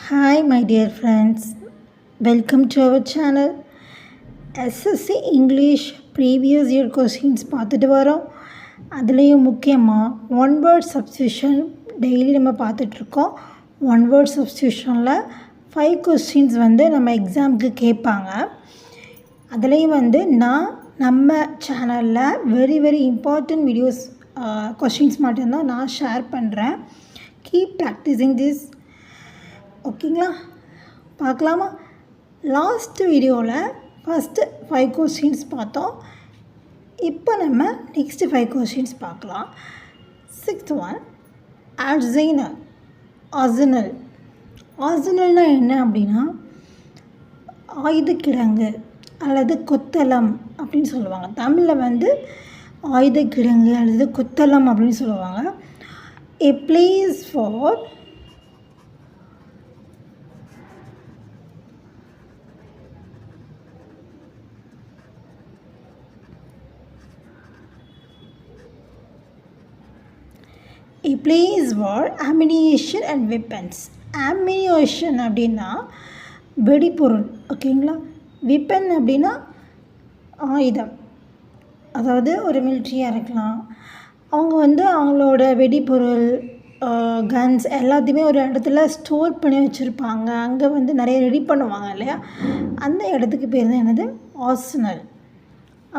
Hi, my dear friends. Welcome to our channel. SSC English previous year questions பார்த்துட்டு வரோம். அதுலேயும் முக்கியமாக one word substitution daily நம்ம பார்த்துட்ருக்கோம். ஒன் வேர்ட் சப்ஸ்டியூஷனில் 5 கொஸ்டின்ஸ் நம்ம எக்ஸாமுக்கு கேட்பாங்க. அதுலேயும் நம்ம சேனலில் வெரி இம்பார்ட்டண்ட் வீடியோஸ் கொஸ்டின்ஸ் மட்டும்தான் நான் ஷேர் பண்ணுறேன். Keep practising this. ஓகேங்களா, பார்க்கலாமா? லாஸ்ட் வீடியோவில் ஃபஸ்ட்டு 5 கொஸ்டின்ஸ் பார்த்தோம். இப்போ நம்ம நெக்ஸ்ட்டு 5 கொஸ்டின்ஸ் பார்க்கலாம். 6th one, அர்சைனர். ஆர்சனல்னால் என்ன அப்படின்னா ஆயுதக்கிழங்கு அல்லது கொத்தளம் அப்படின்னு சொல்லுவாங்க. தமிழில் ஆயுதக்கிழங்கு அல்லது கொத்தளம் அப்படின்னு சொல்லுவாங்க. A place for ammunition and weapons. ammunition அப்படின்னா வெடிப்பொருள், ஓகேங்களா. வெப்பன் அப்படின்னா ஆயுதம், அதாவது ஒரு மிலிட்ரியாக இருக்கலாம். அவங்க அவங்களோட வெடிப்பொருள், கன்ஸ் எல்லாத்தையுமே ஒரு இடத்துல ஸ்டோர் பண்ணி வச்சுருப்பாங்க. அங்கே நிறைய ரெடி பண்ணுவாங்க இல்லையா, அந்த இடத்துக்கு பேர் தான் என்னது, ஆர்சனல்.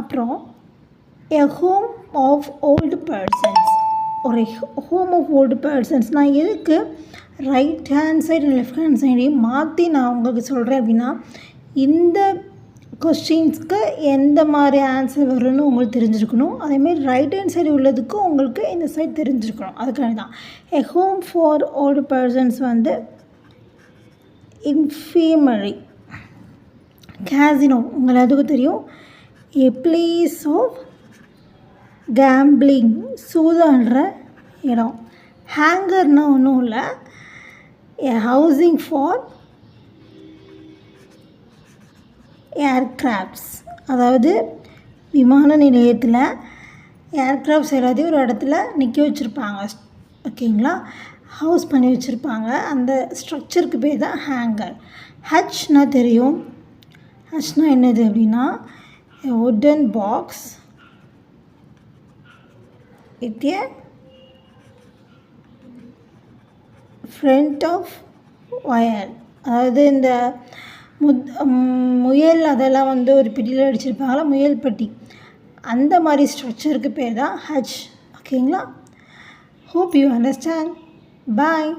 அப்புறம் a home of old persons. ஒரு ஹோம் ஆஃப் ஓல்டு பர்சன்ஸ்னால் எதுக்கு right hand side and left hand சைடையும் மாற்றி நான் உங்களுக்கு சொல்கிறேன் அப்படின்னா, இந்த கொஸ்டின்ஸ்க்கு எந்த மாதிரி ஆன்சர் வரும்னு உங்களுக்கு தெரிஞ்சிருக்கணும். அதேமாரி ரைட் ஹேண்ட் சைடு உள்ளதுக்கும் உங்களுக்கு இந்த சைடு தெரிஞ்சிருக்கணும். அதுக்காக தான் a home for old persons infirmary. Casino உங்கள் எல்லாத்துக்கும் தெரியும். எ பிளேஸ் ஆஃப் கேம்பிளிங், சூதாடுற இடம். ஹேங்கர்னால் ஒன்றும் இல்லை, எ ஹவுசிங் ஃபார் ஏர்க்ராஃப்ட்ஸ். அதாவது விமான நிலையத்தில் ஏர்க்ராஃப்ட்ஸ் எல்லாத்தையும் ஒரு இடத்துல நிற்க வச்சுருப்பாங்க, ஓகேங்களா, ஹவுஸ் பண்ணி வச்சுருப்பாங்க. அந்த ஸ்ட்ரக்சருக்கு பேர் தான் ஹேங்கர். ஹச்னால் தெரியும். ஹச்னால் என்னது அப்படின்னா வுடன் box with a front of wire. அதாவது இந்த முயல் அதெல்லாம் ஒரு பெட்டியில் அடிச்சிருப்பாங்களா, முயல் பெட்டி, அந்த மாதிரி ஸ்ட்ரக்சருக்கு பேர் தான் ஹச். ஓகேங்களா. Hope you understand. பாய்.